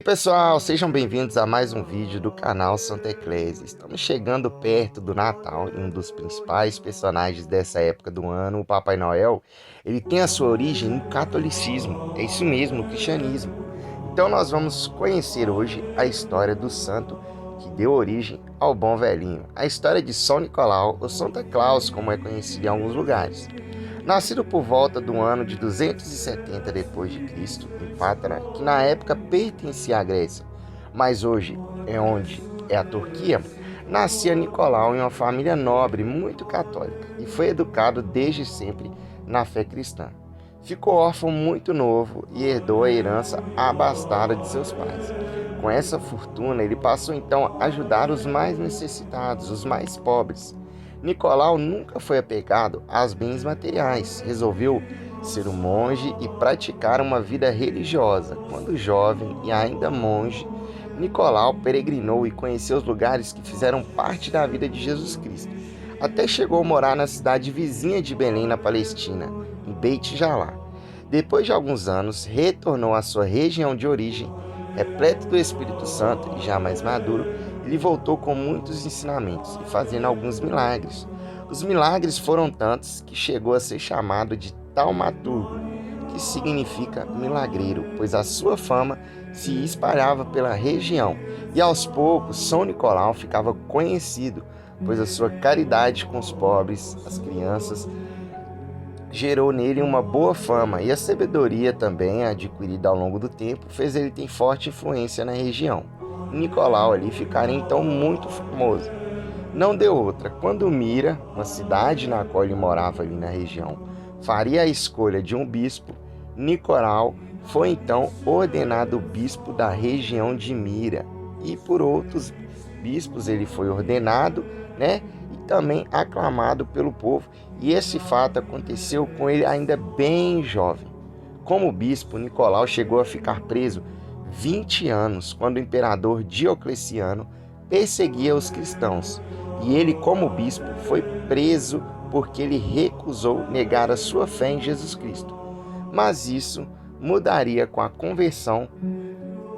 Pessoal, sejam bem-vindos a mais um vídeo do canal Santa Eclésia. Estamos chegando perto do Natal e um dos principais personagens dessa época do ano, o Papai Noel, ele tem a sua origem no catolicismo, é isso mesmo, no cristianismo. Então nós vamos conhecer hoje a história do santo que deu origem ao bom velhinho, a história de São Nicolau ou Santa Claus, como é conhecido em alguns lugares. Nascido por volta do ano de 270 depois de Cristo, em Pátara, que na época pertencia à Grécia, mas hoje é onde é a Turquia, nascia Nicolau em uma família nobre muito católica e foi educado desde sempre na fé cristã. Ficou órfão muito novo e herdou a herança abastada de seus pais. Com essa fortuna, ele passou então a ajudar os mais necessitados, os mais pobres. Nicolau nunca foi apegado aos bens materiais, resolveu ser um monge e praticar uma vida religiosa. Quando jovem e ainda monge, Nicolau peregrinou e conheceu os lugares que fizeram parte da vida de Jesus Cristo. Até chegou a morar na cidade vizinha de Belém, na Palestina, em Beit Jalá. Depois de alguns anos, retornou à sua região de origem, repleto do Espírito Santo e já mais maduro. Ele voltou com muitos ensinamentos e fazendo alguns milagres. Os milagres foram tantos que chegou a ser chamado de taumaturgo, que significa milagreiro, pois a sua fama se espalhava pela região. E aos poucos, São Nicolau ficava conhecido, pois a sua caridade com os pobres, as crianças, gerou nele uma boa fama, e a sabedoria também adquirida ao longo do tempo fez ele ter forte influência na região. Nicolau ali ficaria então muito famoso. Não deu outra. Quando Mira, uma cidade na qual ele morava ali na região, faria a escolha de um bispo, Nicolau foi então ordenado bispo da região de Mira. E por outros bispos ele foi ordenado, e também aclamado pelo povo. E esse fato aconteceu com ele ainda bem jovem. Como bispo, Nicolau chegou a ficar preso 20 anos, quando o imperador Diocleciano perseguia os cristãos. E ele, como bispo, foi preso porque ele recusou negar a sua fé em Jesus Cristo. Mas isso mudaria com a conversão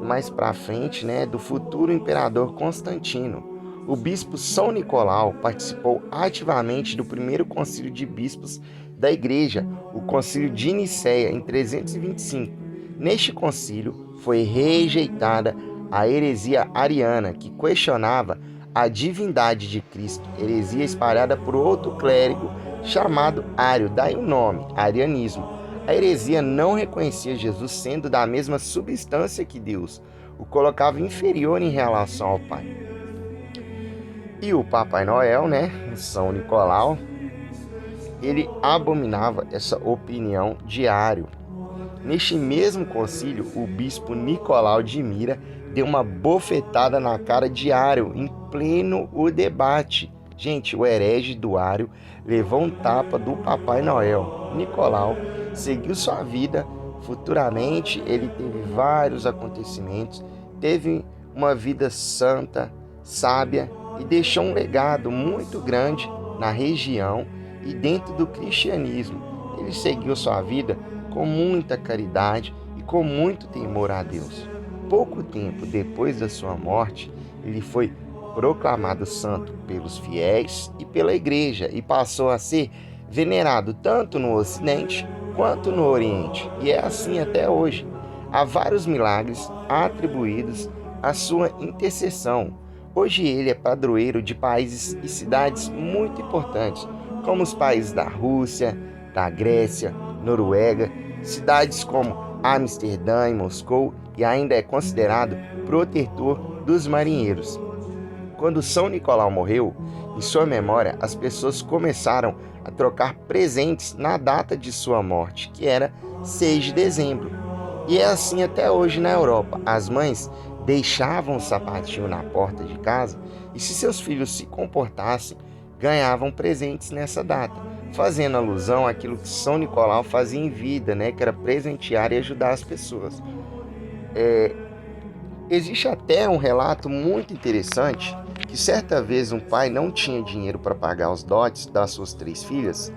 mais para frente, do futuro imperador Constantino. O bispo São Nicolau participou ativamente do primeiro concílio de bispos da Igreja, o concílio de Nicéia, em 325. Neste concílio foi rejeitada a heresia ariana, que questionava a divindade de Cristo, heresia espalhada por outro clérigo chamado Ário, daí o nome, arianismo. A heresia não reconhecia Jesus sendo da mesma substância que Deus, o colocava inferior em relação ao Pai. E o Papai Noel, São Nicolau, ele abominava essa opinião de Ário. Neste mesmo concílio, o bispo Nicolau de Mira deu uma bofetada na cara de Ário em pleno o debate. Gente, o herege do Ário levou um tapa do Papai Noel. Nicolau seguiu sua vida. Futuramente, ele teve vários acontecimentos, teve uma vida santa, sábia, e deixou um legado muito grande na região e dentro do cristianismo. Ele seguiu sua vida com muita caridade e com muito temor a Deus. Pouco tempo depois da sua morte, ele foi proclamado santo pelos fiéis e pela igreja e passou a ser venerado tanto no Ocidente quanto no Oriente. E é assim até hoje. Há vários milagres atribuídos à sua intercessão. Hoje ele é padroeiro de países e cidades muito importantes, como os países da Rússia, da Grécia, Noruega, cidades como Amsterdã e Moscou, e ainda é considerado protetor dos marinheiros. Quando São Nicolau morreu, em sua memória, as pessoas começaram a trocar presentes na data de sua morte, que era 6 de dezembro. E é assim até hoje na Europa. As mães deixavam o sapatinho na porta de casa e, se seus filhos se comportassem, ganhavam presentes nessa data, fazendo alusão àquilo que São Nicolau fazia em vida, que era presentear e ajudar as pessoas. Existe até um relato muito interessante que certa vez um pai não tinha dinheiro para pagar os dotes das suas 3 filhas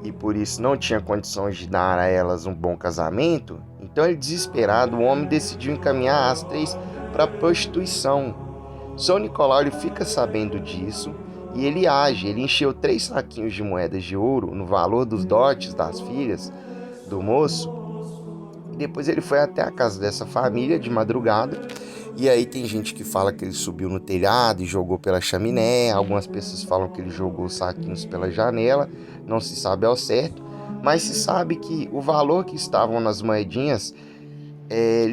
e por isso não tinha condições de dar a elas um bom casamento. Então, ele desesperado, o homem decidiu encaminhar as três para a prostituição. São Nicolau ele fica sabendo disso e ele age. Ele encheu 3 saquinhos de moedas de ouro no valor dos dotes das filhas do moço. E depois ele foi até a casa dessa família de madrugada. E aí tem gente que fala que ele subiu no telhado e jogou pela chaminé. Algumas pessoas falam que ele jogou os saquinhos pela janela. Não se sabe ao certo. Mas se sabe que o valor que estavam nas moedinhas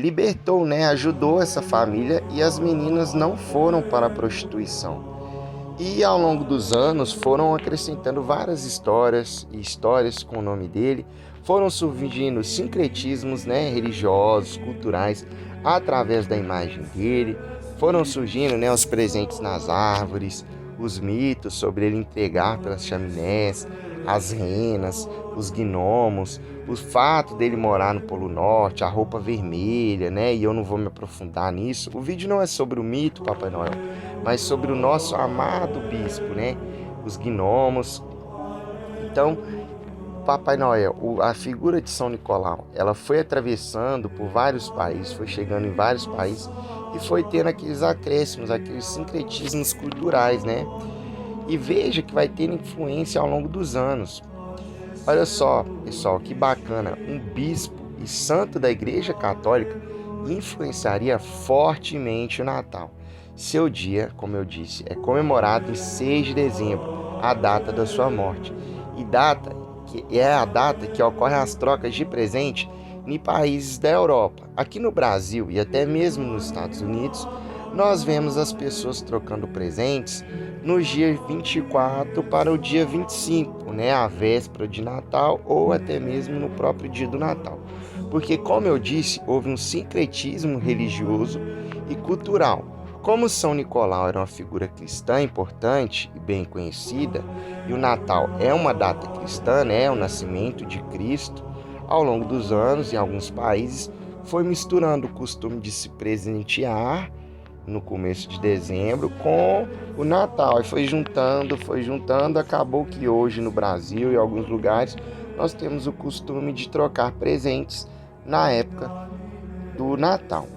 libertou, né? Ajudou essa família e as meninas não foram para a prostituição. E ao longo dos anos foram acrescentando várias histórias e histórias com o nome dele. Foram surgindo sincretismos, né, religiosos, culturais, através da imagem dele. Foram surgindo, né, os presentes nas árvores, os mitos sobre ele entregar pelas chaminés, as renas, os gnomos, o fato dele morar no Polo Norte, a roupa vermelha, né? E eu não vou me aprofundar nisso. O vídeo não é sobre o mito Papai Noel, mas sobre o nosso amado bispo, né? Os gnomos. Então, Papai Noel, a figura de São Nicolau, ela foi atravessando por vários países, foi chegando em vários países e foi tendo aqueles acréscimos, aqueles sincretismos culturais, né? E veja que vai ter influência ao longo dos anos. Olha só, pessoal, que bacana, um bispo e santo da Igreja Católica influenciaria fortemente o Natal. Seu dia, como eu disse, é comemorado em 6 de dezembro, a data da sua morte. E é a data que ocorrem as trocas de presente em países da Europa. Aqui no Brasil e até mesmo nos Estados Unidos, nós vemos as pessoas trocando presentes no dia 24 para o dia 25, né, a véspera de Natal ou até mesmo no próprio dia do Natal. Porque, como eu disse, houve um sincretismo religioso e cultural. Como São Nicolau era uma figura cristã importante e bem conhecida, e o Natal é uma data cristã, né, o nascimento de Cristo, ao longo dos anos, em alguns países, foi misturando o costume de se presentear no começo de dezembro com o Natal. E foi juntando, acabou que hoje no Brasil e em alguns lugares nós temos o costume de trocar presentes na época do Natal.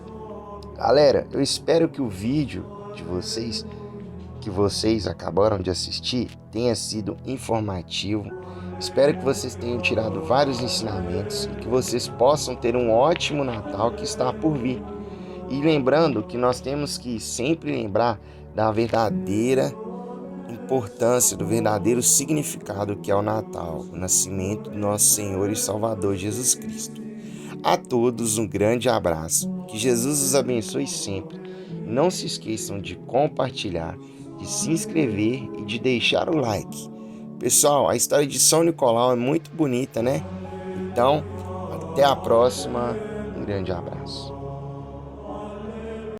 Galera, eu espero que o vídeo de vocês, que vocês acabaram de assistir, tenha sido informativo. Espero que vocês tenham tirado vários ensinamentos e que vocês possam ter um ótimo Natal que está por vir. E lembrando que nós temos que sempre lembrar da verdadeira importância, do verdadeiro significado que é o Natal, o nascimento do nosso Senhor e Salvador Jesus Cristo. A todos um grande abraço, que Jesus os abençoe sempre. Não se esqueçam de compartilhar, de se inscrever e de deixar o like. Pessoal, a história de São Nicolau é muito bonita, né? Então, até a próxima, um grande abraço.